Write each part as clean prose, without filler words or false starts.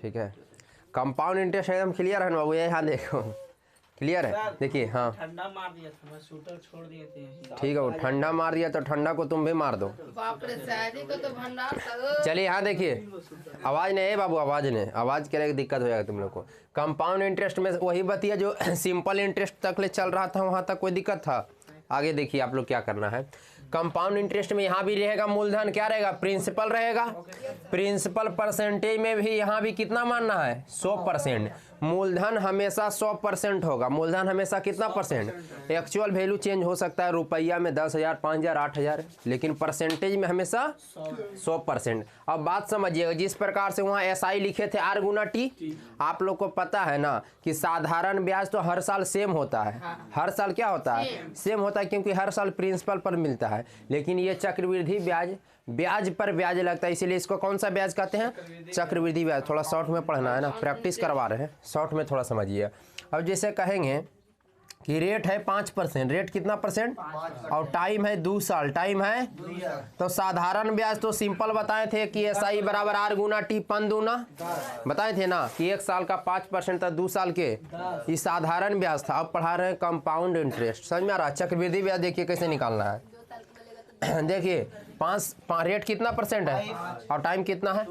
ठीक है। Compound interest एकदम क्लियर है ना बाबू, ये यहाँ देखो क्लियर है। देखिए हाँ ठंडा मार दिया था, मैं शूटर छोड़ दिए थे। ठीक है, वो ठंडा मार दिया तो ठंडा को तुम भी मार दो। बाप रे शायरी को तो भंडार। चलिए यहाँ देखिए, आवाज़ नहीं है बाबू, आवाज़ नहीं, आवाज़ के लिए दिक्कत हो जाएगा तुम लोग को। कंपाउंड इंटरेस्ट में वही बतिया जो सिंपल इंटरेस्ट तक ले चल रहा था, वहाँ तक कोई दिक्कत था। आगे देखिए आप लोग क्या करना है। कंपाउंड इंटरेस्ट में यहाँ भी रहेगा मूलधन, क्या रहेगा, प्रिंसिपल रहेगा। प्रिंसिपल परसेंटेज में भी यहाँ भी कितना मानना है, 100%। मूलधन हमेशा 100% होगा। मूलधन हमेशा कितना परसेंट, एक्चुअल वैल्यू चेंज हो सकता है रुपया में 10,000, 5,000, 8,000, लेकिन परसेंटेज में हमेशा 100%। अब बात समझिएगा, जिस प्रकार से वहाँ SI लिखे थे R गुना T, आप लोग को पता है ना कि साधारण ब्याज तो हर साल सेम होता है। हर साल क्या होता है, सेम होता है, क्योंकि हर साल प्रिंसिपल पर मिलता है। लेकिन ये चक्रवृद्धि ब्याज, ब्याज पर ब्याज लगता है, इसीलिए इसको कौन सा ब्याज कहते हैं, चक्रवृद्धि ब्याज। थोड़ा शॉर्ट में पढ़ना है ना, प्रैक्टिस करवा रहे हैं, शॉर्ट में थोड़ा समझिए। अब जैसे कहेंगे कि रेट है 5%, रेट कितना परसेंट, और टाइम है 2 साल, टाइम है, तो साधारण ब्याज तो सिंपल बताए थे कि SI बराबर R गुना T पन दूना, बताए थे ना कि 1 साल का 5% था, 2 साल के ये साधारण ब्याज था। अब पढ़ा रहे हैं कंपाउंड इंटरेस्ट, समझ में आ रहा है। चक्रवृद्धि ब्याज देखिए कैसे निकालना है। देखिए 5 रेट कितना परसेंट है और टाइम कितना है।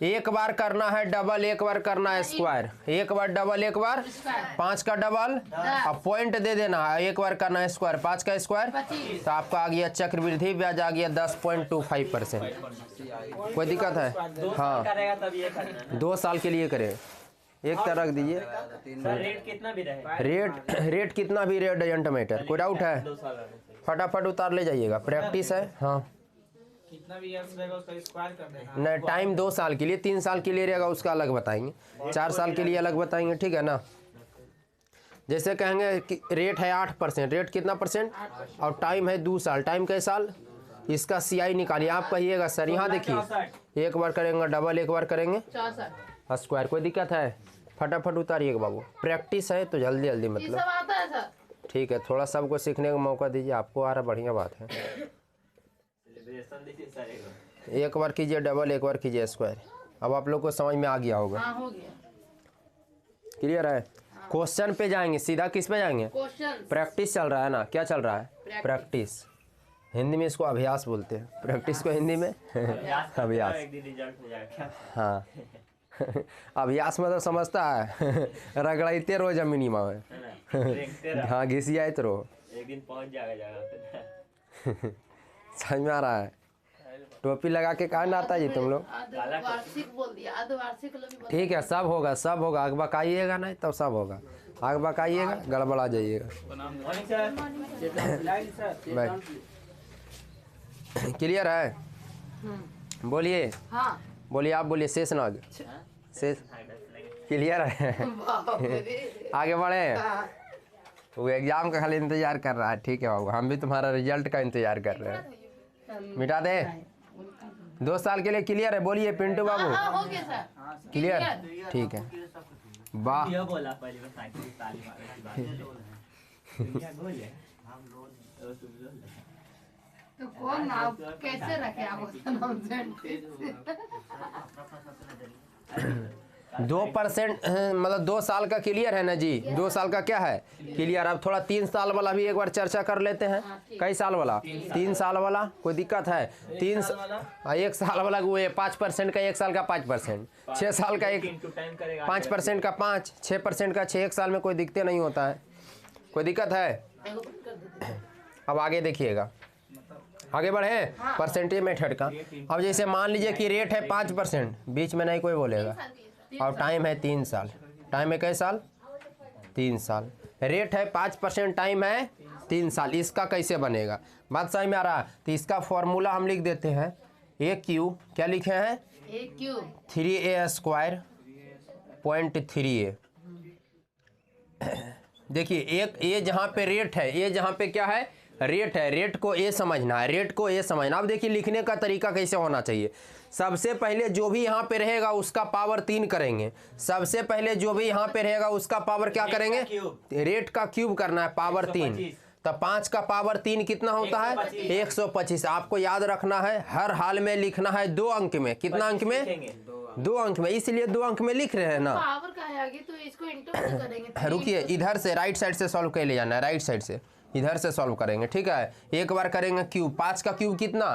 एक बार करना है डबल, एक बार करना है स्क्वायर, एक बार डबल, एक बार 5 का डबल, और पॉइंट दे देना है। एक बार करना है स्क्वायर, 5 का स्क्वायर, तो आपका आ गया चक्रवृद्धि ब्याज आ गया 10.25%। कोई दिक्कत है, हाँ 2 साल के लिए करें, एक तरह रख दीजिए। रेट कितना भी रहे, रेट कितना भी रहे डजंट मैटर। कोई डाउट है, फटाफट उतार ले जाइएगा, प्रैक्टिस है। हाँ कितना भी इयर्स रहेगा उसका स्क्वायर कर देना। नहीं, टाइम 2 साल के लिए, 3 साल के लिए रहेगा उसका अलग बताएंगे, 4 साल के लिए अलग बताएंगे, ठीक है ना। जैसे कहेंगे कि रेट है 8%, रेट कितना परसेंट, और टाइम है 2 साल, टाइम कै साल, इसका CI निकालिए। आप कहिएगा सर, यहाँ देखिए, एक बार करेंगे डबल, एक बार करेंगे स्क्वायर, कोई दिक्कत है, फटाफट उतारिएगा बाबू। प्रैक्टिस है तो जल्दी जल्दी, मतलब आता है सर। ठीक है, थोड़ा सबको सीखने का मौका दीजिए, आपको आ रहा, बढ़िया बात है। एक बार कीजिए डबल, एक बार कीजिए स्क्वायर। अब आप लोग को समझ में आ गया होगा, हाँ हो गया, क्लियर है। क्वेश्चन पे जाएंगे, सीधा किस पे जाएंगे, क्वेश्चन। प्रैक्टिस चल रहा है ना, क्या चल रहा है, प्रैक्टिस। हिंदी में इसको अभ्यास बोलते हैं, प्रैक्टिस को हिंदी में अभ्यास। हाँ अभ्यास मतलब समझता है रगड़ाइते रहो जमीनी में, हाँ घिसियाते रहो, एक दिन पहुंच जाएगा। समझ में आ रहा है। टोपी लगा के कहाँ आता जी तुम लोग, वार्षिक बोल दिया, अर्धवार्षिक भी। ठीक है, सब होगा, सब होगा। आग बकाइएगा नहीं तब सब होगा, आग बकाइएगा गड़बड़ा जाइएगा। क्लियर है, बोलिए, हाँ बोलिए, आप बोलिए, शेषनाग, शेष, क्लियर है। आगे बढ़े, वो एग्जाम का खाली इंतजार कर रहा है, ठीक है बाबू, हम भी तुम्हारा रिजल्ट का इंतजार कर रहे हैं। मिटा दे, 2 साल के लिए क्लियर है, बोलिए पिंटू बाबू, हो गया सर, क्लियर, ठीक है, वाह। तो कौन नाम कैसे रखे आप उसका नाम 2% मतलब 2 साल का क्लियर है ना जी, 2 साल का क्या है क्लियर। अब थोड़ा 3 साल वाला भी एक बार चर्चा कर लेते हैं। कई साल वाला, 3 साल वाला, कोई दिक्कत है, 1 साल वाला वो 5% का, 1 साल का 5%, 6 साल का 5% का 5, 6% का 6, 1 साल में कोई दिक्कत नहीं होता है, कोई दिक्कत है। अब आगे देखिएगा, आगे बढ़े परसेंटेज मेथड का। अब जैसे मान लीजिए कि रेट है 5%, बीच में नहीं कोई बोलेगा, और टाइम है 3 साल, टाइम है कै साल, 3 साल, रेट है 5%, टाइम है 3 साल। इसका कैसे बनेगा, बात समझ में आ रहा है। तो इसका फॉर्मूला हम लिख देते हैं, AQ क्या लिखे हैं, 3A स्क्वायर .3A। देखिए एक ए जहाँ पे रेट है, ए जहाँ पे क्या है, रेट है, रेट को ए समझना है, रेट को ए समझना। अब देखिए लिखने का तरीका कैसे होना चाहिए। सबसे पहले जो भी यहाँ पे रहेगा उसका पावर 3 करेंगे, सबसे पहले जो भी यहाँ पे रहेगा उसका पावर क्या करेंगे, रेट का क्यूब करना है, पावर 3। तो 5 का पावर 3 कितना होता है, 125। आपको याद रखना है, हर हाल में लिखना है 2 अंक में, कितना अंक में, 2 अंक में, इसलिए 2 अंक में लिख रहे हैं ना। पावर का है आगे, तो इसको इंटू करेंगे। रुकिए, इधर से राइट साइड से सॉल्व कर ले जाना है, राइट साइड से इधर से सॉल्व करेंगे, ठीक है। एक बार करेंगे क्यूब, 5 का क्यूब कितना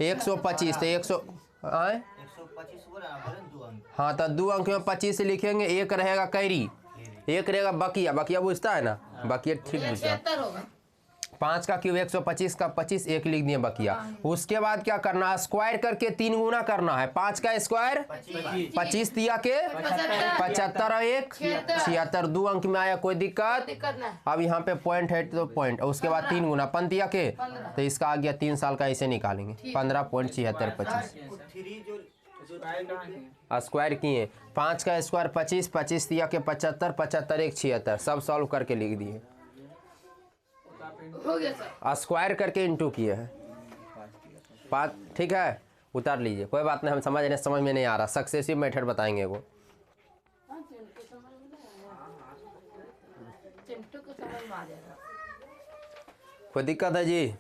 125, तो 100 आए 125 बोला ना, 2 अंक। हाँ, तो 2 अंक में 25 लिखेंगे, एक रहेगा कैरी, एक रहेगा बकिया, बकिया बुझता है ना, बकिया ठीक बुझता है। 76 होगा। 5 का क्यूब 125 का 25, एक लिख दिए बकिया। उसके बाद क्या करना है, स्क्वायर करके 3 गुना करना है। 5 का स्क्वायर 25 दिया के 75 और 1 76, 2 अंक में आया, कोई दिक्कत। दिक्कत ना है। अब यहाँ पे पॉइंट है तो पॉइंट, उसके बाद 3 गुना 5 दिया के, तो इसका आ गया 3 साल का, ऐसे निकालेंगे 15.7625। 3 जो स्क्वायर किए, 5 का स्क्वायर 25, 25 दिया के 75, 75 1 76, सब सॉल्व करके लिख दिए। हो गया सर। स्क्वायर करके इंटू किए हैं 5, ठीक है, उतार लीजिए, कोई बात नहीं, हम समझ रहे, समझ में नहीं आ रहा, सक्सेसिव मेथड बताएंगे वो। चिंटू को समझ में आ जाएगा। कोई दिक्कत है जी?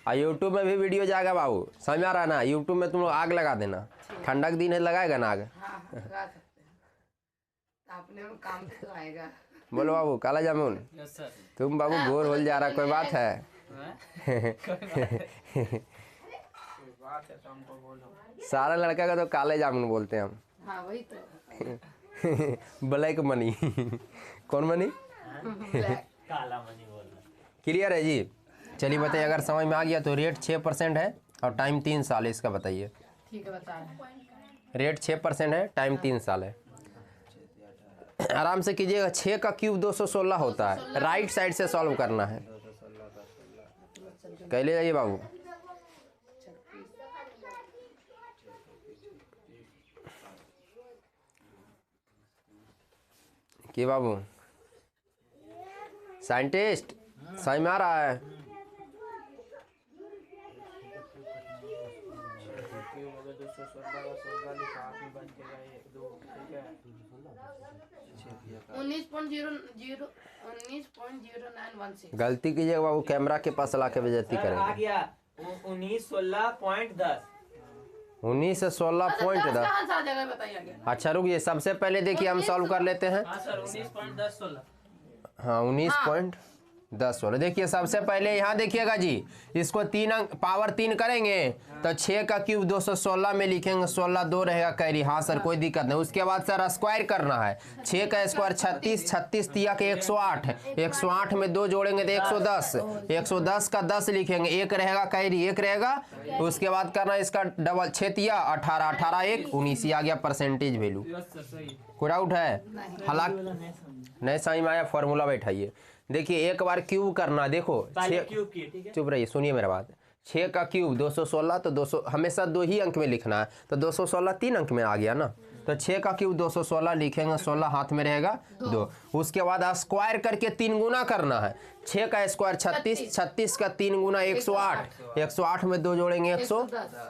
यूट्यूब में भी वीडियो जाएगा बाबू, समझ में आ रहा है ना। यूट्यूब में तुम लोग आग लगा देना, ठंडक दिन है, लगाएगा ना आग। हाँ लगा सकते हैं। अपने में काम तो आएगा। बोलो बाबू, काला जामुन, यस सर। तुम बाबू बोर हो जा रहा, कोई बात है? बात है तो हमको बोलो। सारा लड़का का तो काले जामुन बोलते हैं हम। हाँ वही तो। Black money. कौन मनी? काला मनी बोल रहा। क्लियर है जी? चलिए बताइए, अगर समझ में आ गया तो रेट 6% है और टाइम 3 साल है, इसका बताइए। ठीक है बता रहे। रेट 6% है, टाइम 3 साल है। आराम से कीजिएगा। 6 का क्यूब 216 होता है, राइट साइड से सॉल्व करना है। कह ले जाइए बाबू। कि बाबू साइंटिस्ट समझ में आ रहा है? उन्नीस पॉइंट 19.0916। गलती कीजिएगा बाबू, कैमरा के पास ला के बेइज्जती आ करेंगे। गया 1916.10। 19 से 16.10। कहाँ से आ जाएगा बताइए आगे। अच्छा रुकिए, सबसे पहले देखिए हम सॉल्व कर लेते हैं। हाँ सर 19.1016। हाँ 19.10 देखिए, सबसे पहले यहाँ देखिएगा जी, इसको 3 अंक पावर 3 करेंगे तो 6 का क्यूब 216 में लिखेंगे, 16 2 रहेगा कैरी। हाँ सर कोई दिक्कत नहीं। उसके बाद सर स्क्वायर करना है। 6 का स्क्वायर 36, 36 दिया के 108, 108 में 2 जोड़ेंगे तो 110, 110 का 10 लिखेंगे, एक रहेगा कैरी, एक रहेगा। उसके बाद करना इसका डबल, 6 दिया 18, 18 1 19, आ गया परसेंटेज वैल्यू। कोई डाउट है? हालांकि नहीं समझ में आया, फॉर्मूला बैठाइए। देखिए एक बार क्यूब करना, देखो क्यूब किए, ठीक है। चुप रहिए, सुनिए मेरा बात। 6 का क्यूब 216, तो 200 हमेशा 2 ही अंक में लिखना है, तो 216 3 अंक में आ गया ना, तो 6 का क्यूब 216 लिखेंगे, 16 हाथ में रहेगा 2। उसके बाद स्क्वायर करके 3 गुना करना है। 6 का स्क्वायर 36, 36 का 3 गुना 108, 108 में 2 जोड़ेंगे 100,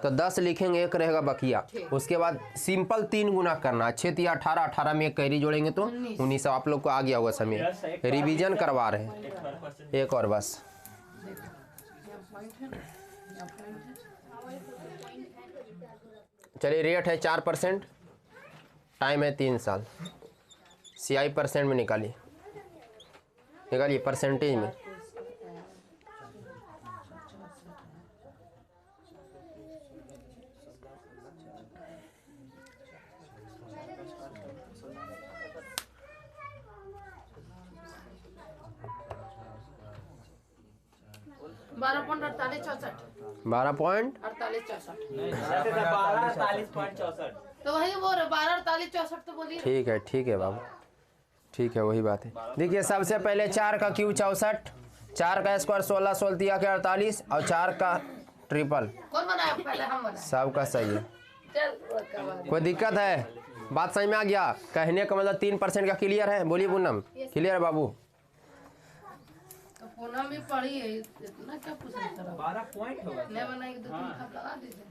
तो 10 लिखेंगे, एक रहेगा बकिया। उसके बाद सिंपल 3 गुना करना है। 6 या 18, 18 में एक कैरी जोड़ेंगे तो 19। आप लोग को आ गया होगा समय, रिवीजन करवा रहे हैं। एक और बस। चलिए रेट है 4%, टाइम है 3 साल। CI परसेंट में निकालिए, निकालिए परसेंटेज में। बारह पॉइंट 48 64। 12.48। 12.48.64। तो वही वो 12 48 64 तो बोलिए। ठीक है बाबू, ठीक है, वही बात है। देखिए सबसे पहले 4 का क्यूब 64, 4 का स्क्वायर 16, 16 दिया के 48, और 4 का ट्रिपल। कौन बनाया पहले? हम बनाए। सबका सही है, चल कोई दिक्कत है? बात समझ में आ गया? कहने का मतलब 3% का क्लियर है? बोलिए पूनम, क्लियर है बाबू? तो पूनम भी पढ़ी है, इतना क्या पूछ रहे थे? 12 पॉइंट होगा। नहीं बनाई 2-3 खप लगा दीजिए।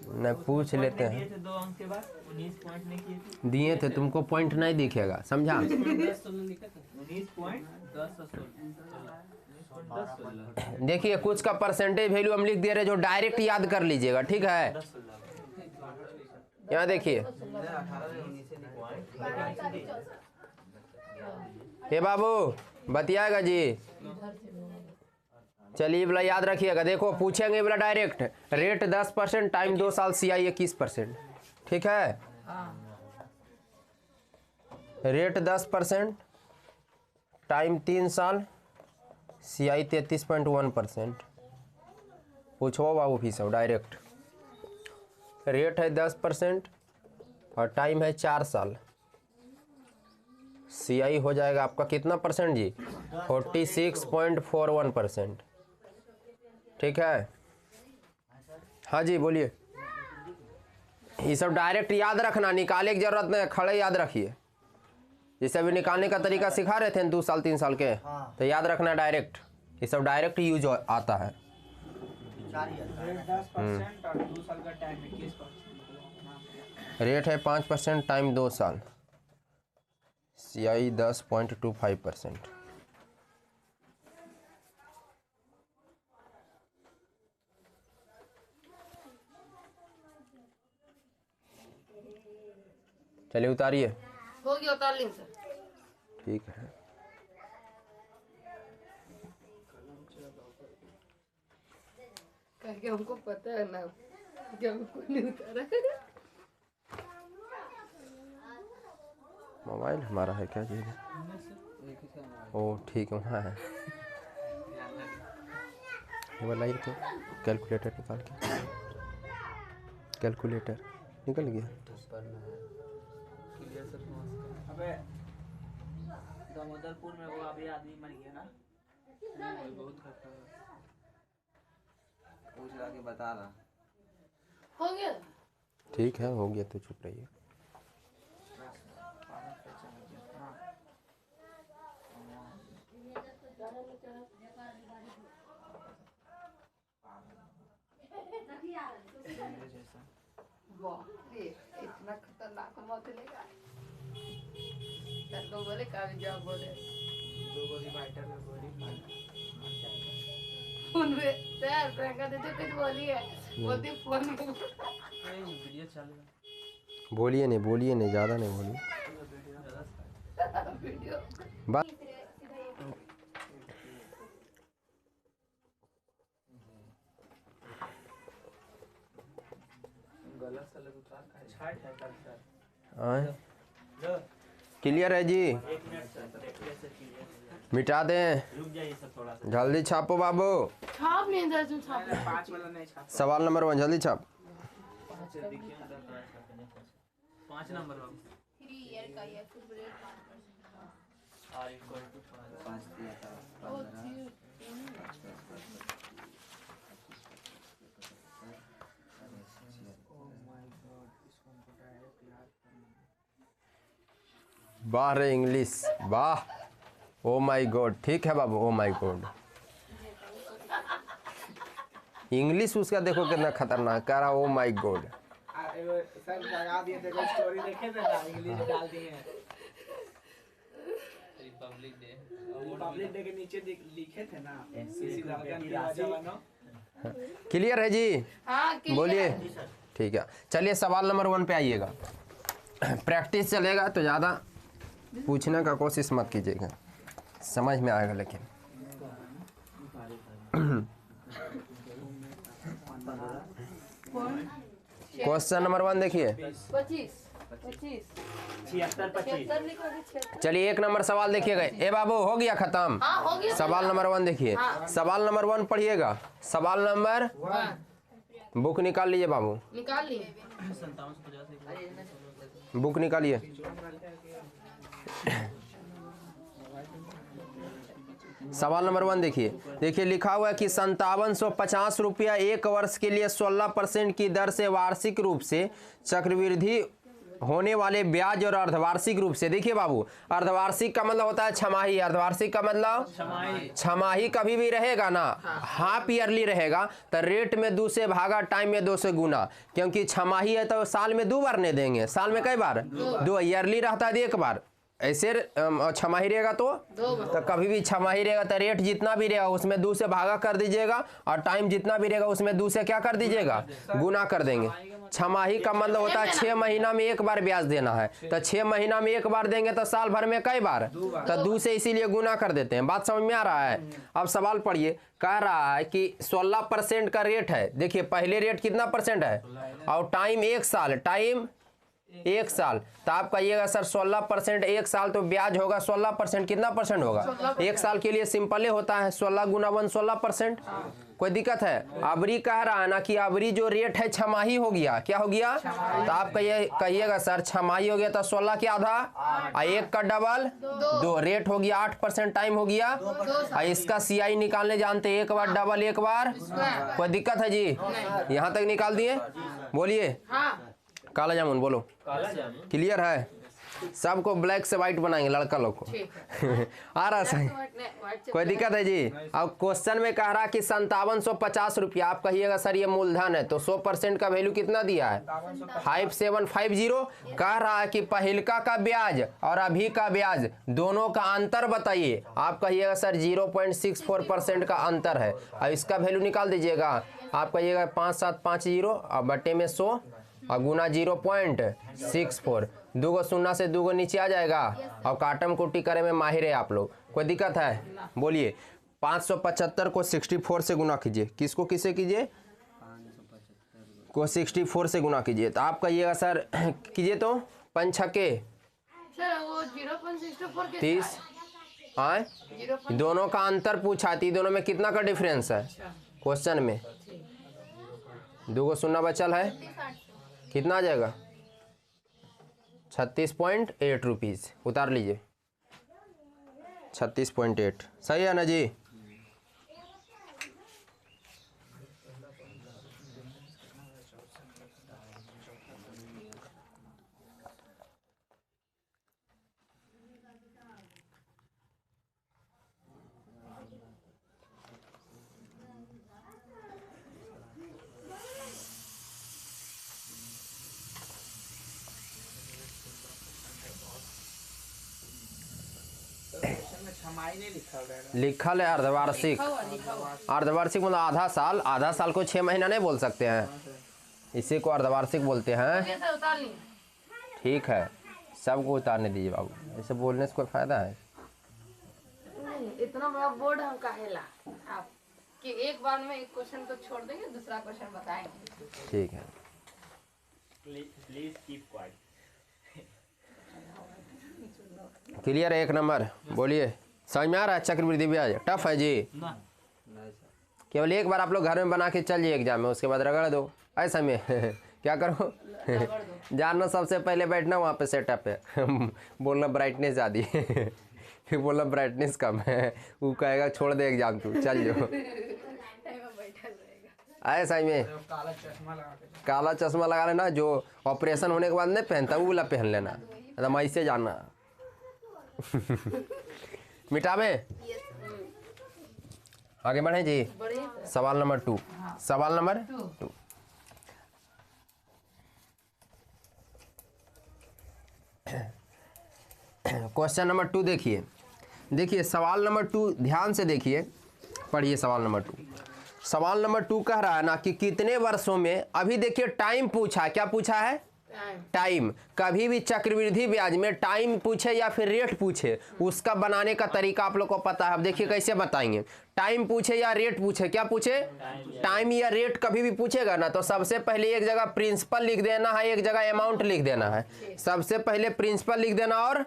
नहीं पूछ लेते दिए हैं। थे 2 अंक के बाद 19 पॉइंट नहीं किए थे। दिए थे, तुमको पॉइंट नहीं दिखेगा, समझा? 19.1016। देखिए कुछ का परसेंटेज वैल्यू हम लिख दे रहे जो डायरेक्ट याद कर लीजिएगा, ठीक है? यहाँ देखिए हे बाबू बतियाएगा जी। चलिए बोला याद रखिएगा, देखो पूछेंगे बोला डायरेक्ट रेट 10% टाइम 2 साल CI 21%। ठीक है, रेट 10% टाइम 3 साल CI 33.1%। पूछो बाबू फीस डायरेक्ट। रेट है 10% और टाइम है 4 साल। CI हो जाएगा आपका कितना परसेंट जी? 46.41%। ठीक है, हाँ जी बोलिए। ये सब डायरेक्ट याद रखना, निकालने की जरूरत नहीं, खड़े याद रखिए। जैसे अभी निकालने का तरीका सिखा रहे थे 2 साल 3 साल के, तो याद रखना डायरेक्ट, ये सब डायरेक्ट यूज आता है। 10% और 2 साल का टाइम 21%। रेट है 5% टाइम 2 साल CI 10.25%। चलिए उतारिए। हो गया, उतार लीजिए सर। ठीक है, करके हमको पता है ना कि हमको नहीं उतारा। मोबाइल हमारा है क्या जी? ओ ठीक है, वहाँ है। ये वाला ये तो कैलकुलेटर निकाल के, कैलकुलेटर निकल गया। अबे दामोदरपुर में वो अभी आदमी मर गया ना, बहुत खतरा है। पूछ रहा कि बता रहा। हो गया। ठीक है, हो गया तो चुप रहिए। वाह, ये इतना खतरनाक मौत लेगा। तो बोले कामयाब बोले दो गोली बाइटर में गोली उनमें सर प्रियंका दीदी कुछ बोली है, बोलती फोन में वीडियो चल रहा बोलिए नहीं, ज़्यादा नहीं बोलिए। वीडियो। बस गलत से लग उतार का छाट है कल सर। क्लियर है जी? 1 मिनट सर, देखिए सर क्लियर। मिटा दें, रुक जाइए सर थोड़ा सा। जल्दी छापो बाबू। छाप नहीं दे तुम छाप। 5 वाला नहीं छाप। सवाल नंबर 1 जल्दी छाप। देखिए अंदर थोड़ा छापने को। 5 नंबर बाबू। 3 ईयर का ये फिर ब्रेक R इक्वल टू 5 दिया था 15। वाह रे इंग्लिश, वाह। ओ माय गॉड, ठीक है बाबू, ओ माय गॉड। इंग्लिश उसका देखो कितना खतरनाक कह रहा, ओ माय गॉड। सर लगा दिए थे, कोई स्टोरी देखे थे ना, इंग्लिश डाल दिए हैं। रिपब्लिक डे के नीचे लिखे थे ना, सीसी राजा बनो। क्लियर है जी? हाँ बोलिए। ठीक है, चलिए सवाल नंबर 1 पे आइएगा। प्रैक्टिस चलेगा तो ज़्यादा पूछने का कोशिश मत कीजिएगा, समझ में आएगा। लेकिन क्वेश्चन नंबर 1 देखिए। 25 76 चलिए 1 नंबर सवाल देखिएगा। ए बाबू हो गया खत्म। हाँ हो गया। सवाल नंबर 1 देखिए। सवाल नंबर 1 पढ़िएगा। सवाल नंबर 1, बुक निकाल लीजिए बाबू, निकाल लिए। बुक निकालिए। सवाल नंबर 1 देखिए लिखा हुआ है कि 5750 रुपया 1 वर्ष के लिए 16% की दर से वार्षिक रूप से चक्रवृद्धि होने वाले ब्याज और अर्धवार्षिक रूप से। देखिए बाबू, अर्धवार्षिक का मतलब होता है छमाही, अर्धवार्षिक का मतलब छमाही कभी भी रहेगा ना, हाफ ईयरली रहेगा तो रेट में 2 से भागा, टाइम में 2 से गुना, क्योंकि छमाही है तो साल में 2 बार नहीं देंगे। साल में कई बार? 2। ईयरली रहता है 1 बार, ऐसे छमाही रहेगा तो कभी भी छमाही रहेगा तो रेट जितना भी रहेगा उसमें 2 से भागा कर दीजिएगा और टाइम जितना भी रहेगा उसमें 2 से क्या कर दीजिएगा, गुना कर देंगे। छमाही का मतलब होता है 6 महीना में एक बार ब्याज देना है, तो 6 महीना में एक बार देंगे तो साल भर में कई बार, तो 2 से इसीलिए गुना कर देते हैं। बात समझ में आ रहा है? अब सवाल पढ़िए, कह रहा है कि 16% का रेट है। देखिए पहले रेट कितना परसेंट है और टाइम 1 साल, टाइम 1 साल, तो आप कहिएगा सर 16% 1 साल तो ब्याज होगा 16%, कितना परसेंट होगा? 1 साल के लिए सिंपल होता है 16 गुना 1 16%। कोई दिक्कत है? अबरी कह रहा है ना कि अबरी जो रेट है छमाही हो गया, क्या हो गया? तो आप कहिएगा सर छमाही हो गया तो 16 के आधा और 1 का डबल 2, रेट हो गया 8%, टाइम हो गया। और इसका CI निकालने जानते हैं, 1 बार डबल 1 बार। कोई दिक्कत है जी? यहाँ तक निकाल दिए? बोलिए। काला जामुन बोलो। क्लियर है? सबको ब्लैक से व्हाइट बनाएंगे लड़का लोग को। आ रहा सही? कोई दिक्कत है जी? अब क्वेश्चन में कह रहा कि 5750 रुपया। आप कहिएगा सर ये मूलधन है तो 100% का वैल्यू कितना दिया है? 5750। कह रहा है कि पहिलका का ब्याज और अभी का ब्याज दोनों का अंतर बताइए। आप कहिएगा सर 0.64% का अंतर है। अब इसका वैल्यू निकाल दीजिएगा। आप कहिएगा 5750 और बटे में 100 और गुना 0.64। 2 को 0 से 2 को नीचे आ जाएगा और काटम कुटी करे में माहिर है आप लोग। कोई दिक्कत है? बोलिए। 575 को 64 से गुना कीजिए। किसको किसे कीजिए? को 64 से गुना कीजिए। तो आप कहिएगा सर कीजिए तो 5 छक्के सर वो 0.64 के 30। हाँ, दोनों का अंतर पूछा थी, दोनों में कितना का डिफरेंस है क्वेश्चन में? 2 को 0 बचल है, कितना आ जाएगा? 36.8 रुपीज़। उतार लीजिए 36.8। सही है ना जी? छमाही नहीं लिखा रहेगा। लिखल है अर्धवार्षिक। अर्धवार्षिक मतलब आधा साल। आधा साल को 6 महीना नहीं बोल सकते हैं, इसी को अर्धवार्षिक बोलते हैं। उतार ली। ठीक है, सबको उतारने दीजिए बाबू, ऐसे बोलने से कोई फायदा है? इतना बड़ा बोर्ड हम काहेला आप कि एक बार में एक क्वेश्चन तो छोड़ देंगे, दूसरा क्वेश्चन बताएंगे। ठीक है। Please keep quiet. क्लियर है? 1 नंबर। बोलिए। समझ में आ रहा है? चक्रवृद्धि ब्याज टफ है जी? केवल एक बार आप लोग घर में बना के चल जाइए एग्जाम में, उसके बाद रगड़ दो ऐसा में। क्या करो? जानना सबसे पहले बैठना वहाँ पे सेटअप पे। बोलना ब्राइटनेस ज़्यादा है, फिर बोलना ब्राइटनेस कम है, वो कहेगा छोड़ दे एग्जाम तू चल जाओ। ऐसा में काला चश्मा लगा लेना, जो ऑपरेशन होने के बाद नहीं पहनता वो वाला पहन लेना, एकदम ऐसे जाना। मिटावे। आगे बढ़े जी। सवाल नंबर 2। सवाल नंबर 2। क्वेश्चन नंबर 2 देखिए। देखिए सवाल नंबर 2 ध्यान से देखिए, पढ़िए सवाल नंबर 2। सवाल नंबर 2 कह रहा है ना कि कितने वर्षों में, अभी देखिए टाइम पूछा, क्या पूछा है? टाइम। कभी भी चक्रवृद्धि ब्याज में टाइम पूछे या फिर रेट पूछे, उसका बनाने का तरीका आप लोग को पता है। अब देखिए कैसे बताएंगे। टाइम पूछे या रेट पूछे, क्या पूछे? टाइम या रेट कभी भी पूछेगा ना तो सबसे पहले एक जगह प्रिंसिपल लिख देना है, एक जगह अमाउंट लिख देना है। सबसे पहले प्रिंसिपल लिख देना और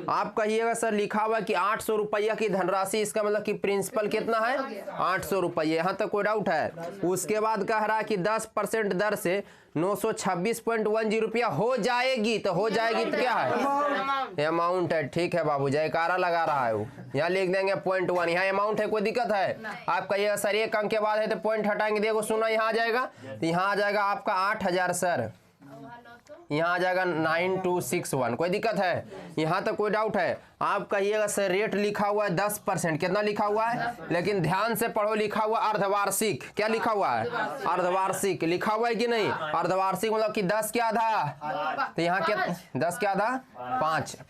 आप कहिएगा सर लिखा हुआ कि 800 रुपया की धनराशि, इसका मतलब कि प्रिंसिपल कितना है? 800 रुपये। यहाँ तक कोई डाउट है? उसके बाद कह रहा है कि 10% दर से 926.10 रुपया हो जाएगी, तो हो जाएगी तो क्या है? अमाउंट है। ठीक है बाबू, जयकारा लगा रहा है वो। यहाँ लिख देंगे 0.1, यहाँ अमाउंट है। कोई दिक्कत है? आप कहिएगा सर 1 अंक के बाद है तो पॉइंट हटाएंगे, देखो सुना यहाँ आ जाएगा, तो यहाँ आ जाएगा आपका 8000 सर। यहाँ आ जाएगा 9261। कोई दिक्कत है? यहाँ तक कोई डाउट है? आप कहिएगा सर रेट लिखा हुआ है 10%, कितना लिखा हुआ है? लेकिन ध्यान से पढ़ो, लिखा हुआ अर्धवार्षिक। क्या लिखा हुआ है? अर्धवार्षिक लिखा हुआ है कि नहीं? अर्धवार्षिक मतलब कि 10 के आधा, तो यहाँ क्या 10 के आधा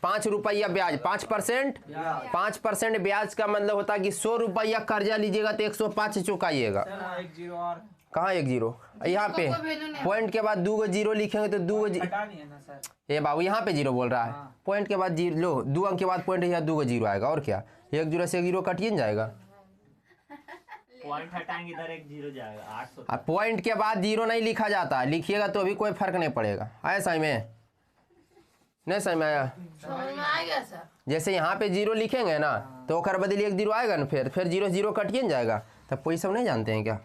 5 रुपया ब्याज, 5% ब्याज का मतलब होता है कि 100 रुपया कर्जा लीजिएगा तो 105 चुकाइएगा। एक जीरो और कहाँ 1 जीरो? यहाँ पे पॉइंट के बाद 2 जीरो लिखेंगे तो 2 हटा नहीं है ना सर। ये बाबू यहाँ पे जीरो बोल रहा है, पॉइंट के बाद जीरो लो, 2 अंक के बाद पॉइंट यहाँ 2 जीरो आएगा। और क्या 1 जीरो से 1 जीरो कटिए न जाएगा। पॉइंट हटाएंगे इधर 1 जीरो जाएगा 800। अब पॉइंट के बाद जीरो नहीं लिखा जाता, लिखिएगा तो भी कोई फर्क नहीं पड़ेगा। आया समझ में? नहीं समझ में आया? समझ में आ गया सर। जैसे यहाँ पे जीरो लिखेंगे ना तो ओकर बदले 1 जीरो आएगा ना, फिर जीरो जीरो कटिए न जाएगा। तब कोई सब नहीं जानते हैं क्या?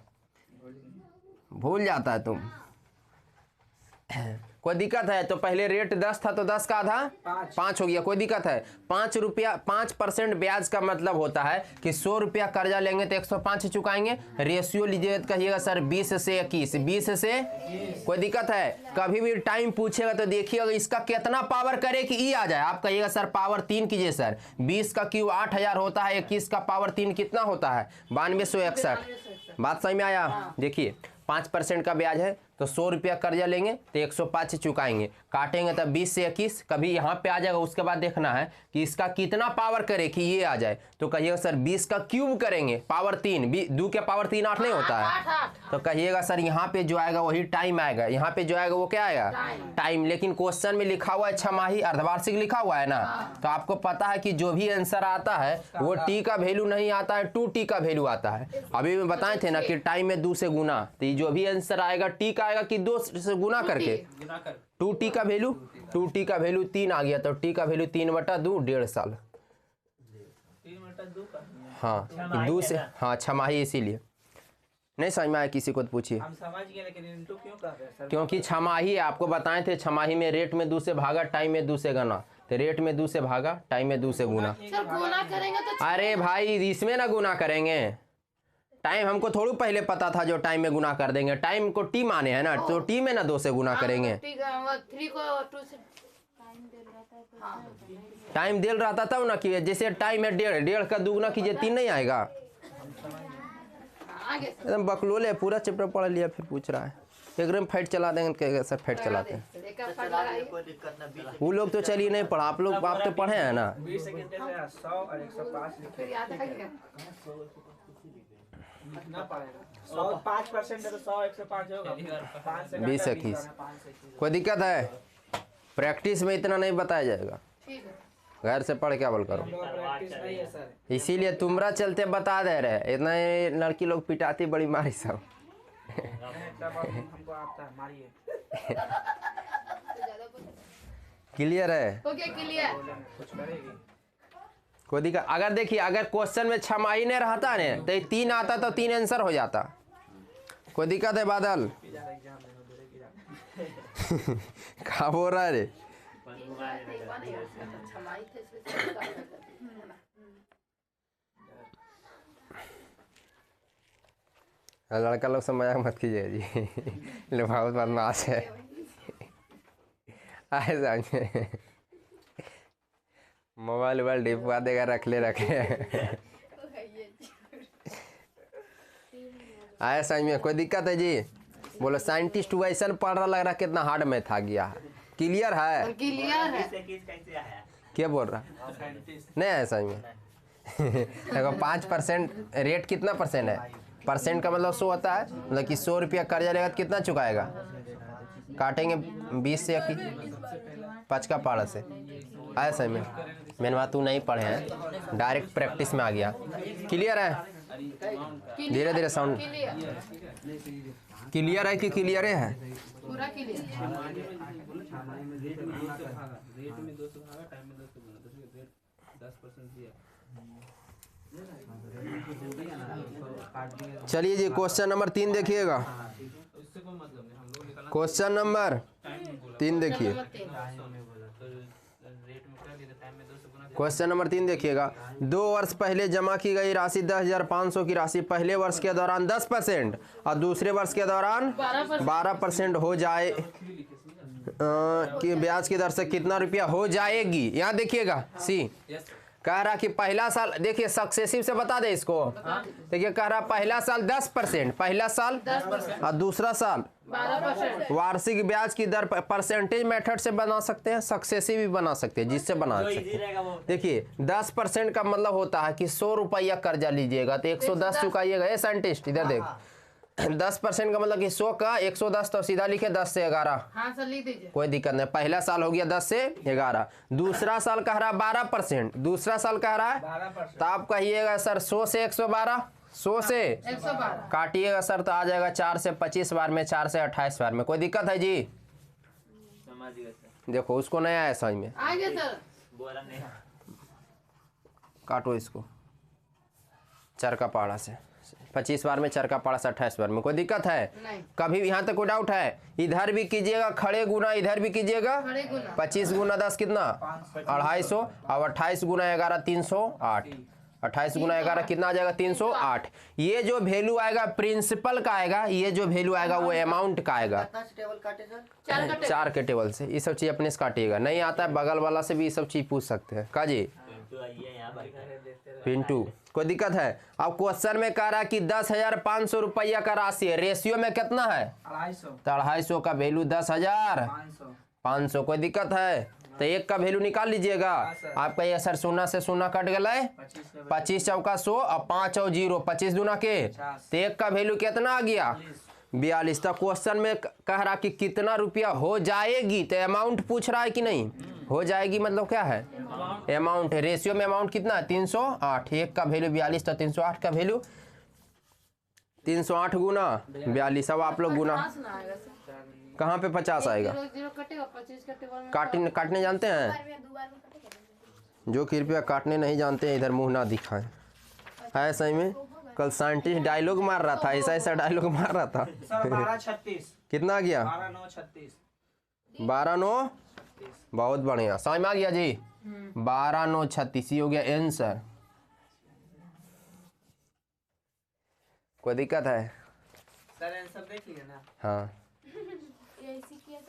भूल जाता है तुम। कोई दिक्कत है? तो पहले रेट 10 था तो 10 का आधा 5 हो गया। कोई दिक्कत है? 5 रुपया 5% ब्याज का मतलब होता है कि 100 रुपया कर्जा लेंगे तो 105 चुकाएंगे। रेशियो लीजिए तो कहिएगा सर 20 से 21, 20 से। कोई दिक्कत है? कभी भी टाइम पूछेगा तो देखिएगा इसका कितना पावर करे कि ई आ जाए। आप कहिएगा सर पावर 3 कीजिए सर। 20 का क्यूब 8000 होता है, 21 का पावर 3 कितना होता है? 9261। बात समझ में आया? देखिए 5% का ब्याज है तो 100 रुपया कर्जा लेंगे तो 105 चुकाएंगे, काटेंगे तब 20 से 21। कभी यहाँ पे आ जाएगा, उसके बाद देखना है कि इसका कितना पावर करे कि ये आ जाए। तो कहिएगा सर 20 का क्यूब करेंगे, पावर 3, 2 के पावर 3 8 नहीं होता है। तो कहिएगा सर यहाँ पे जो आएगा वही टाइम आएगा, यहाँ पे जो आएगा वो क्या आएगा? टाइम। लेकिन क्वेश्चन में लिखा हुआ है छमाही अर्धवार्षिक लिखा हुआ है ना, तो आपको पता है कि जो भी आंसर आता है वो टी का वैल्यू नहीं आता है, 2t का वैल्यू आता है। अभी मैं बताए थे ना कि टाइम में 2 से गुना, तो जो भी आंसर आएगा टी का आएगा कि 2 से गुना करके। 2t का वैल्यू 2t का वैल्यू 3 आ गया, तो t का वैल्यू 3/2 1.5 साल। 3/2 का हाँ 2 से, हाँ छमाही। इसीलिए नहीं समझ में आया किसी को तो पूछिए। हम समझ गए, लेकिन इनटू क्यों कर रहे हैं सर? क्योंकि छमाही आपको बताए थे, छमाही में रेट में 2 से भागा, टाइम में 2 से गुना। तो रेट में 2 से भागा, टाइम में 2 से गुना। सर गुना करेंगे तो अरे भाई इसमें ना गुना करेंगे, टाइम हमको थोड़ी पहले पता था जो टाइम में गुना कर देंगे। टाइम को टी माने है ना, तो टी में ना 2 से गुना करेंगे। 3 को 2 से टाइम दिल रहता तब ना कि जैसे टाइम है 1.5 का दुगुना कीजिए 3 नहीं आएगा। आगे एकदम बकलोले, पूरा चैप्टर पढ़ लिया फिर पूछ रहा है। एकदम फाइट चला देंगे, कहेगा सर फाइट चलाते हैं। एक फट लगाइए। कोई दिक्कत ना 20 वो लोग तो चलिए नहीं पढ़ा, आप लोग आप तो पढ़े हैं ना। 20 सेकंड से 100 और 105 लिखे फिर याद है क्या? ना पड़ेगा। 100 5% है तो 100 105 होगा। 5 से 20 से 21। कोई दिक्कत है? प्रैक्टिस में इतना नहीं बताया जाएगा, ठीक है। घर से पढ़ के अवल करो। प्रैक्टिस नहीं है सर। इसीलिए तुमरा चलते बता दे रहे, इतना ये लड़की लोग पिटाती बड़ी मारी सब। तब हमको आता है, मारिए। क्लियर है? Okay clear. कुछ करेगी। कोई दिक्कत? अगर देखिए अगर क्वेश्चन में छमाही नहीं रहता ने तो 3 आता तो 3 आंसर हो जाता। कोई दिक्कत है बादल? कहा बोल रहा है रे? लड़का लोग से मजाक मत कीजिए जी। लो बहुत बदमाश है। आए समझे, मोबाइल वोबाइल डिपवा देगा, रख ले। आए समझ में? कोई दिक्कत है जी? बोलो साइंटिस्ट वैसा पढ़ रहा, लग रहा कितना हार्ड मैथ आ गया है। क्लियर है? क्लियर है। 21 कैसे आया? क्या बोल रहा? नहीं है समझ में? देखो 5% रेट कितना परसेंट है? परसेंट का मतलब 100 होता है, मतलब कि 100 रुपया कर्जा लेगा तो कितना चुकाएगा? काटेंगे 20 से 5 का पारा से। आया समझ में? मैंने बात तू नहीं पढ़े हैं, डायरेक्ट प्रैक्टिस में आ गया। क्लियर है? धीरे धीरे साउंड क्लियर है कि क्लियर है? पूरा क्लियर। चलिए जी क्वेश्चन नंबर 3 देखिएगा। क्वेश्चन नंबर 3 देखिए। क्वेश्चन नंबर 3 देखिएगा। 2 वर्ष पहले जमा की गई राशि 10,500 की राशि पहले वर्ष के दौरान 10% और दूसरे वर्ष के दौरान 12% हो जाए कि ब्याज की दर से कितना रुपया हो जाएगी। यहाँ देखिएगा सी कह रहा कि पहला साल, देखिए सक्सेसिव से बता दे इसको। देखिए कह रहा पहला साल 10%, पहला साल 10%, और दूसरा साल 12%। वार्षिक ब्याज की दर परसेंटेज मेथड से बना सकते हैं, सक्सेसिव भी बना सकते हैं, जिससे बना जो सकते इजी रहेगा वो। हैं। देखिए 10% का मतलब होता है कि 100 रुपया कर्जा लीजिएगा तो 110 चुकाइएगा। ये साइंटिस्ट इधर देख, 10% का मतलब कि 100 का 110, तो सीधा लिखे 10 से 11। हाँ सर लिख दीजिए। कोई दिक्कत नहीं। पहला साल हो गया 10 से 11। दूसरा साल कह रहा 12%, दूसरा साल कह रहा है 12%। तो आप कहिएगा सर 100 से 112, 100 से 112। काटिएगा सर तो आ जाएगा 4 से 25 बार में, 4 से 28 बार में। कोई दिक्कत है जी? समझ गए सर। देखो उसको नहीं आया समझ में, आ गया सर। बोला नहीं। काटो इसको चरका पाड़ा से, 25 बार में, चरका पाड़ा से 28 बार में। कोई दिक्कत है? नहीं। कभी यहाँ तक कोई डाउट है? इधर भी कीजिएगा खड़े गुना, इधर भी कीजिएगा खड़े गुना। 25 गुना 10 कितना? 250, और 28 गुना 11 308। 28 गुना 11 कितना आ जाएगा? 308। ये जो वैल्यू आएगा प्रिंसिपल का आएगा, ये जो वैल्यू आएगा वो अमाउंट का आएगा। टेबल काटे सर? 4 का 4 के टेबल से ये सब चीज अपने से काटिएगा। नहीं आता है बगल वाला से भी ये सब चीज पूछ सकते हैं। का जी तो आइए यहाँ बैठा है। पिंटू? कोई दिक्कत है? अब क्वेश्चन में कह रहा है कि 10,500 रुपया का राशि है, रेशियो में कितना है? 250, तो 250 का वैल्यू 500। 10,500। कोई दिक्कत है? तो एक का वैल्यू निकाल लीजिएगा। सर। आपका ये सर 0 से 0 कट गया, 25 चौका 100 और 5 और 0, 25 दूना के, 50। तो एक का वैल्यू कितना आ गया? 42। तो क्वेश्चन में कह रहा कि कितना रुपया हो जाएगी, तो अमाउंट पूछ रहा है कि नहीं? हो जाएगी मतलब क्या है? अमाउंट है। रेशियो में अमाउंट कितना है? 308। एक का वैल्यू 42, तो 308 का वैल्यू 308 गुना 42। अब आप लोग गुना 50 ना आएगा सर। कहाँ पे 50 आएगा? 0 कटेगा, 25 का टेबल में काटने जानते हैं? जो कृपया काटने नहीं जानते हैं इधर मुंह ना दिखाएं। है सही में? कल साइंटिस्ट डायलॉग मार रहा था, ऐसा ऐसा डायलॉग मार रहा था। सर 1236, कितना आ गया? 12,936। 12,9, बहुत बढ़िया, समझ में आ गया जी? 12,936 हो गया आंसर। कोई दिक्कत है? सर आंसर देख लिए ना? हाँ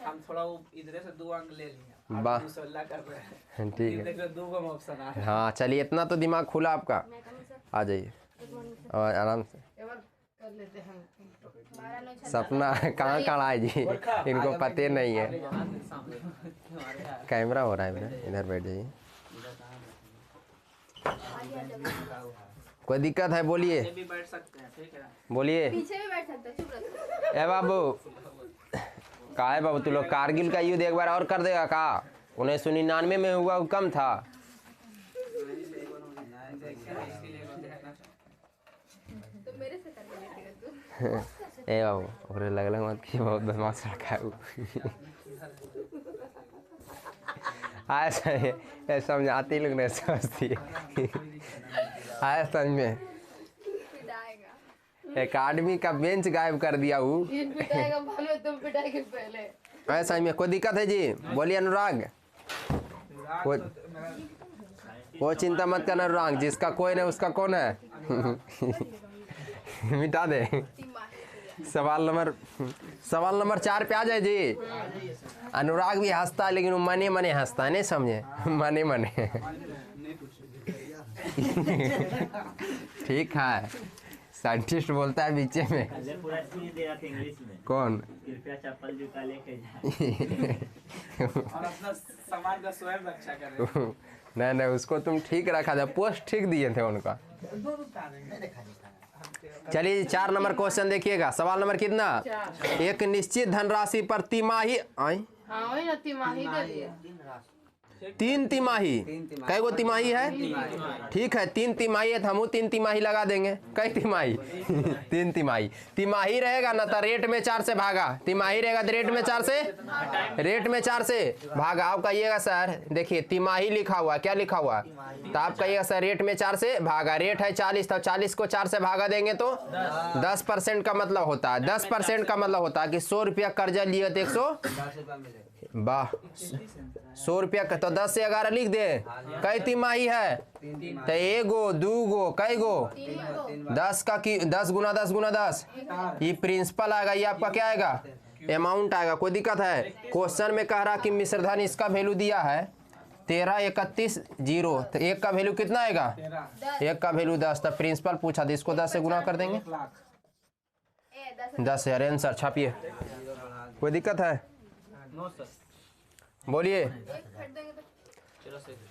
हम थोड़ा वो इधर से 2 अंक ले लिए। वाह। 216 कर रहे हैं। ठीक है। देखो 2 गो ऑप्शन आ रहा है। हाँ चलिए, इतना तो दिमाग खुला आपका, आ जाइए और आराम से। टेबल कर लेते हैं हम। सपना कहाँ खड़ा है जी? इनको पते नहीं है। कैमरा हो रहा है मेरा, इधर बैठ जाइए। कोई दिक्कत है? बोलिए ये भी बैठ सकते हैं, ठीक है? बोलिए। पीछे भी बैठ सकते हैं, चुप रहो। ए बाबू, का है बाबू, तू लोग कारगिल का युद्ध एक बार और कर देगा का? 1999 में हुआ वो कम था। तो मेरे से कर लेगा तू। ए बाबू ओकरे लगल मत कि बहुत बदमाश लड़का है वो। आए समझाती लोग नहीं समझती। आए समझ में? पिटाएगा। एकेडमी का बेंच गायब कर दिया वो। ये पिटाएगा बाद में, तुम पिटाएगे पहले। आए समझ में? कोई दिक्कत है जी? बोलिए अनुराग। कोई कोई चिंता मत करना अनुराग, जिसका कोई नहीं उसका कौन है? मिटा दे। सवाल नंबर 4 पे आ जाए जी। अनुराग भी हंसता है लेकिन वो मने मने हंसता है, नहीं समझे? मने मने। ठीक है, साइंटिस्ट बोलता है बीचे में। पहले पूरा स्पीच दे रहा था इंग्लिश में। कौन? कृपया चप्पल जूता लेके जाए। और अपना सामान का स्वयं रक्षा कर रहे हैं। नहीं उसको तुम ठीक रखा था, पोस्ट ठीक दिए थे उनका। चलिए 4 नंबर क्वेश्चन देखिएगा। सवाल नंबर कितना? 4। एक निश्चित धनराशि पर तिमाही हाँ वही ना, तिमाही दे दिया। 3 तिमाही। कई गो तिमाही है? ठीक है, 3 तिमाही है तो हम 3 तिमाही लगा देंगे। कई तिमाही? 3 तिमाही। तिमाही रहेगा ना तो रेट में 4 से भागा। तिमाही रहेगा तो रेट में 4 से भागा। आप कहिएगा सर देखिए तिमाही लिखा हुआ, क्या लिखा हुआ? तो आप कहिएगा सर रेट में 4 से भागा। रेट है 40, तो 40 को 4 से भागा देंगे तो 10% का मतलब होता है। 10% का मतलब होता है कि 100 रुपया कर्जा लिए तो 100 वाह 100 रुपया का, तो 10 से 11 लिख दे। कई तिमाही है? तो 1 गो 2 गो कई गो? 10 का कि 10 गुना 10 गुना 10। ये प्रिंसिपल आएगा, ये आपका क्या आएगा? अमाउंट आएगा। कोई दिक्कत है? क्वेश्चन में कह रहा कि मिश्रधन इसका वैल्यू दिया है 1331 तो एक का वैल्यू कितना आएगा? एक का वैल्यू 10 था। प्रिंसिपल पूछा था, इसको 10 से गुना कर देंगे 10,000। आंसर छापिए। कोई दिक्कत है? No sir. बोलिए। फेंक देंगे तो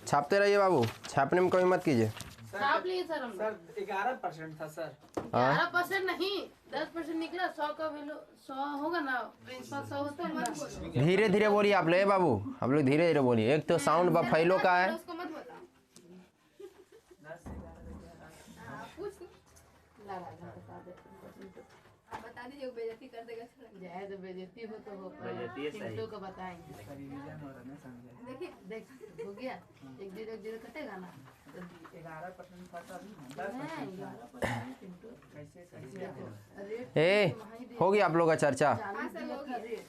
छापते रहिए बाबू, छापने में कमी मत कीजिए। छाप लिए सर हम। सर 11% था सर। 11% नहीं 10% निकला। 100 का वैल्यू 100 होगा ना, प्रिंसिपल 100 होता है ना। धीरे धीरे बोलिए आप ले बाबू, आप लोग धीरे धीरे बोलिए। एक तो साउंड बफैलो का है। उसको मत बताओ। पूछ ला बता दे। आप बता दीजिए, बेइज्जती कर देगा। जाए तो बेइज्जती हो तो हो, बेइज्जती है सही। चिंटू को बताएंगे। रिवीजन हो रहा है, समझे? देखिए देख हो गया। 1 0 कटेगा ना। 11% था सर। नहीं 11% चिंटू कैसे रेट ए हो गया आप लोग का चर्चा। 40 दिया था रेट।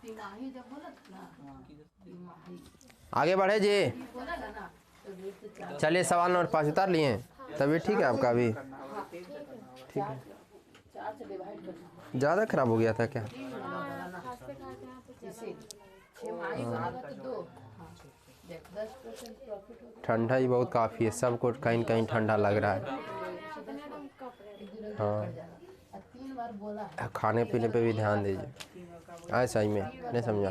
तिमाही जब बोला था ना, तिमाही आगे बढ़े जी। बोला था ना तो रेट से 4 चलिए सवाल नंबर 5 उतार लिए। तभी ठीक है आपका अभी? ठीक है। 4 से डिवाइड करना। ज़्यादा खराब हो गया था क्या? इसे 6 माही बनेगा तो 2। देख 10% प्रॉफिट होगा। ठंडा ही बहुत काफ़ी है, सबको कहीं कहीं ठंडा लग रहा है। हाँ 3 बार बोला है। खाने पीने पे भी ध्यान दीजिए। ऐसा ही में नहीं समझा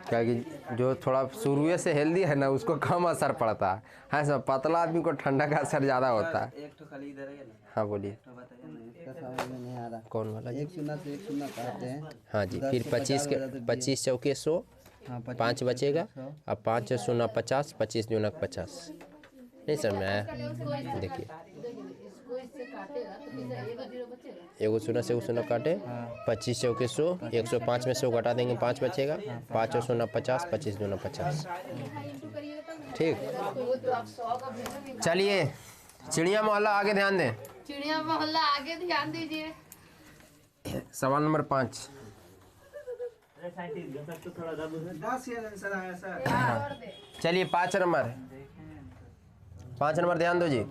क्या कि जो थोड़ा शुरू से हेल्दी है ना उसको कम असर पड़ता है सब पतला आदमी को ठंडा का असर ज़्यादा होता है। एक तो खाली इधर है ना, हाँ बोलिए। तो बताइए ना, इसका समझ में नहीं आ रहा। कौन वाला? एक शून्य से एक शून्य काटते हैं। हाँ जी, 10 फिर से 25 के 50 25 चौके 100 हाँ, 5 बचेगा। अब 5 शून्य 50 25 दूना 50। नहीं समझ में आया? देखिए इसको इससे काटेगा तो कितना 1 0 बचेगा। एगो शून्य से एगो शून्य काटे। 25 चौके 100 105 में 100 घटा देंगे 5 बचेगा। 5 और शून्य 50 25 दूना 50। ठीक। वो तो आप 100 का वैल्यू भी। चलिए चिड़िया मोहल्ला आगे ध्यान दें। चिड़िया मोहल्ला आगे ध्यान दीजिए। सवाल नंबर 5। अरे साइंटिस्ट सर तो थोड़ा दबू है। 10 ये आंसर आया सर। चलिए 5 नंबर 5 नंबर ध्यान दो जी।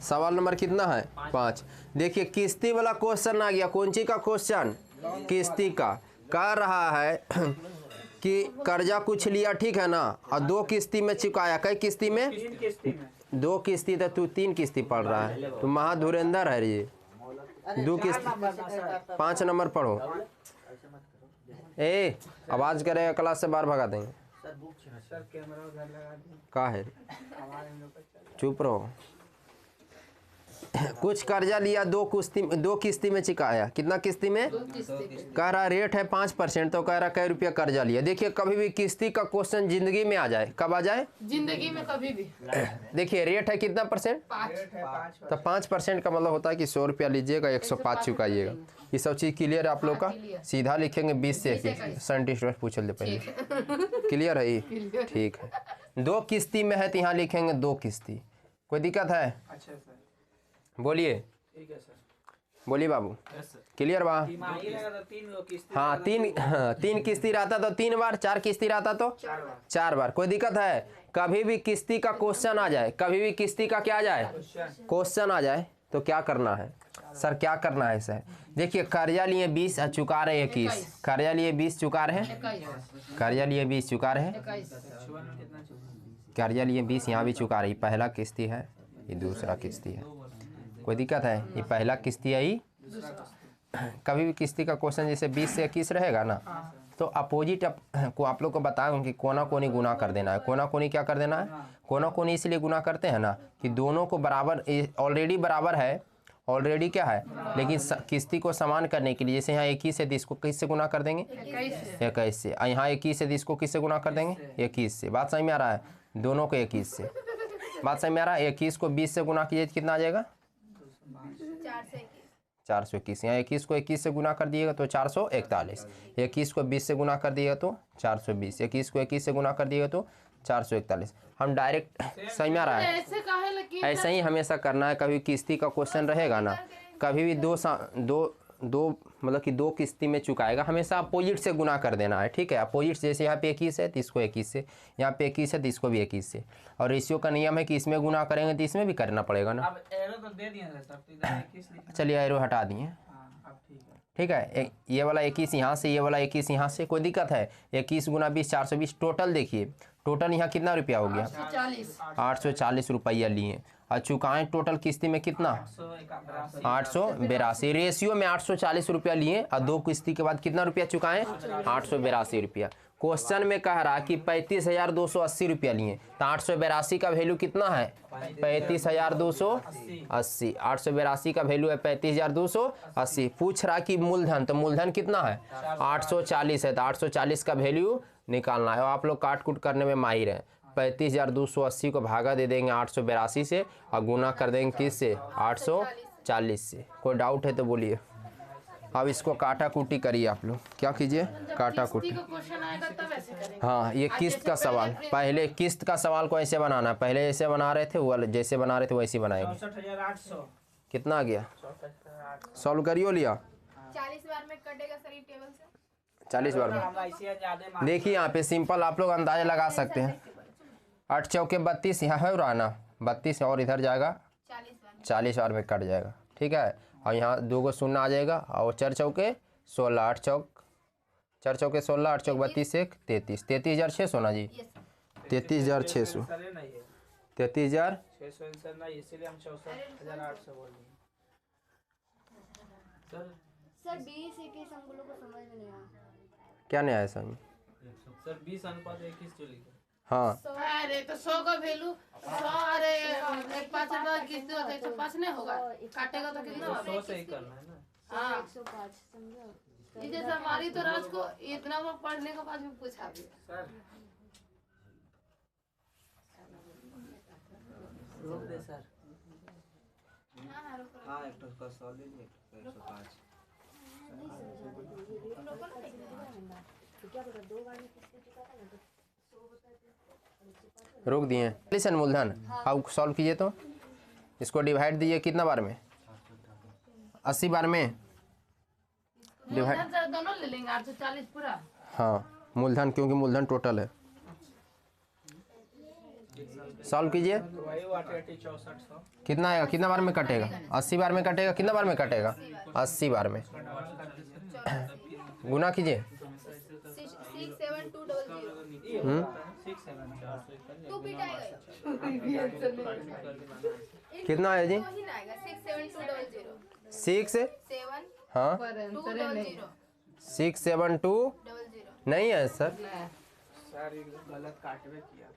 सवाल नंबर कितना है? 5। देखिए किस्ती वाला क्वेश्चन आ गया। कौन सी का क्वेश्चन? किस्ती का। कह रहा है कि कर्जा कुछ लिया, ठीक है ना, और 2 किस्ती में चुकाया। कई किस्ती में? 3 किस्ती में। 2 किस्ती। तो तू 3 किस्ती पढ़ रहा है, तू महाधुरेंद्र है ये। 2 किस्ती। 5 नंबर पढ़ो। ए आवाज करेगा क्लास से बाहर भगा देंगे। सर कैमरा उधर लगा दी। का है? हमारे हम लोग का चुप रहो। कुछ कर्जा लिया 2 किस्ती में चुकाया। कितना किस्ती में? कह रहा रेट है 5%। तो कह रहा कै रुपया कर्जा लिया। देखिए कभी भी किस्ती का क्वेश्चन जिंदगी में आ जाए, कब आ जाए? जिंदगी में कभी भी। देखिए रेट है कितना परसेंट? 5। रेट है 5। तो 5% का मतलब होता है कि 100 रुपया लीजिएगा 105 चुकाइएगा। ये सब चीज़ क्लियर है आप लोग का? सीधा लिखेंगे 20 से 21। साइंटिस्ट पूछ ले पहले। क्लियर है ये? ठीक है। 2 किस्ती में है तो यहाँ लिखेंगे 2 किस्ती। कोई दिक्कत है? अच्छा सर, बोलिए ठीक है सर। बोलिए बाबू। Yes sir. क्लियर बा? तिमाही रहेगा तो 3 किस्ती। हाँ 3 किस्ती रहता तो 3 बार, 4 किस्ती रहता तो 4 बार। कोई दिक्कत है? कभी भी किस्ती का क्वेश्चन आ जाए, कभी भी किस्ती का क्या आ जाए? क्वेश्चन आ जाए तो क्या करना है? सर क्या करना है सर? देखिए कर्जा लिए 20 और चुका रहे 21। कर्जा लिए 20 चुका रहे, 21 कर्जा लिए 20 चुका रहे, 21 कर्जा लिए 20 यहाँ भी चुका रही। पहला किस्ती है, ये दूसरा किस्ती है। कोई दिक्कत है? ये पहला किस्ती है। कभी भी किस्ती का क्वेश्चन जैसे 20 से 21 रहेगा ना, तो अपोजिट को आप लोग को बताऊँ कि कोना कोनी गुना कर देना है। कोना कोनी क्या कर देना है? कोना कोनी इसलिए गुना करते हैं ना कि दोनों को बराबर, ऑलरेडी बराबर है, ऑलरेडी क्या है, लेकिन किस्ती को समान करने के लिए जैसे यहाँ 21 है तो इसको किस से गुना कर देंगे? 21 से। और यहाँ 21 है तो इसको किससे गुना कर देंगे? 21 से। बात समझ में आ रहा है? दोनों को 21 से। बात समझ में आ रहा है? 21 को 20 से गुना कीजिए तो कितना आ जाएगा? 421। यहाँ 21 को 21 से गुना कर दिएगा तो 441। 21 को 20 से गुना कर दिएगा तो 420। 21 को 21 से गुना कर दिएगा तो 441। हम डायरेक्ट, समझ में आ रहा है? ऐसे काहे लेकिन ऐसा ही हमेशा करना है। कभी किस्ती का क्वेश्चन रहेगा ना, कभी भी दो मतलब कि 2 किस्ती में चुकाएगा, हमेशा अपोजिट से गुना कर देना है। ठीक है? अपोजिट जैसे यहाँ पे 21 है तो इसको 21 से, यहाँ पे 21 है तो इसको भी 21 से। और रेशियो का नियम है कि इसमें गुना करेंगे तो इसमें भी करना पड़ेगा ना। अब एरो तो दे दिए हैं सर, तो इधर 21 लिखना। चलिए एरो हटा दिए। हाँ अब ठीक है। ठीक है। ये वाला 21 यहाँ से, ये वाला 21 यहाँ से, कोई दिक्कत है? 21 गुना 20 420। टोटल देखिए, टोटल यहाँ कितना रुपया हो गया? 840 रुपया लिए। और चुकाएँ टोटल किस्ती में कितना? 882। रेशियो में 840 रुपया लिए और 2 किस्ती के बाद कितना रुपया चुकाएं? 882 रुपया। क्वेश्चन में कह रहा कि 35,280 रुपया लिए, तो 882 का वैल्यू कितना है? 35,280। 882 का वैल्यू है 35,280। पूछ रहा कि मूलधन, तो मूलधन कितना है? 840 है, तो 840 का वैल्यू निकालना है। और आप लोग काट कूट करने में माहिर हैं। 35,280 को भागा दे देंगे 882 से और गुना कर देंगे किससे? 840 से। कोई डाउट है तो बोलिए। अब इसको काटा कुटी करिए आप लोग। क्या कीजिए? काटा कुटी। हाँ, ये किस्त का सवाल। पहले किस्त का सवाल को ऐसे बनाना है। पहले ऐसे बना रहे थे, वो जैसे बना रहे थे वैसे ही बनाएंगे। 64,800। कितना आ गया? सॉल्व करियो लिया? 40 बार में कटेगा सर ये टेबल से? 40 बार में। देखिए यहाँ पे सिंपल आप लोग अंदाजा लगा सकते हैं। 8 चौके 32 यहाँ है रहा ना, 32 और इधर जाएगा 40 बार में कट जाएगा। ठीक है। और यहाँ 2 को शून्य आ जाएगा और 4 चौके 16, 8 चौक 4 चौके 16, 8 चौक 32 1 33। 33,600 ना जी? 33,600। 33,600 नहीं, इसीलिए हम 64,800 बोल रहे हैं सर 20 21 हम लोगों को समझ में नहीं आया। क्या नहीं आया समझ? सर 20:21 जो लिखा। हाँ, अरे तो 100 का वैल्यू 100, अरे 105 रुपया किस्त होता है, 105 नहीं होगा, काटेगा तो कितना होगा? 100 से ही करना है ना। हाँ, 105 समझो। ये जैसे हमारी तो राज को इतना वो पढ़ने के बाद भी पूछा भी। सर रोक दे सर। हाँ, एक तो का सॉलिड, एक तो 105। रोक दिए। लिसन मूलधन अब सॉल्व कीजिए तो इसको डिवाइड दीजिए कितना बार में? 80 बार में डिवाइड। सर दोनों ले लेंगे 840 पूरा। हाँ, मूलधन, क्योंकि मूलधन टोटल है। सॉल्व कीजिए। वही 64,600। कितना आएगा? कितना बार में कटेगा? 80 बार में कटेगा। कितना बार में कटेगा? 80 बार में। गुना कीजिए। 67200 2 बिट आएगा। कितना है जी? वही ना आएगा 67200 6 हाँ 200 672 नहीं है सर। सर ये गलत काटवे किया।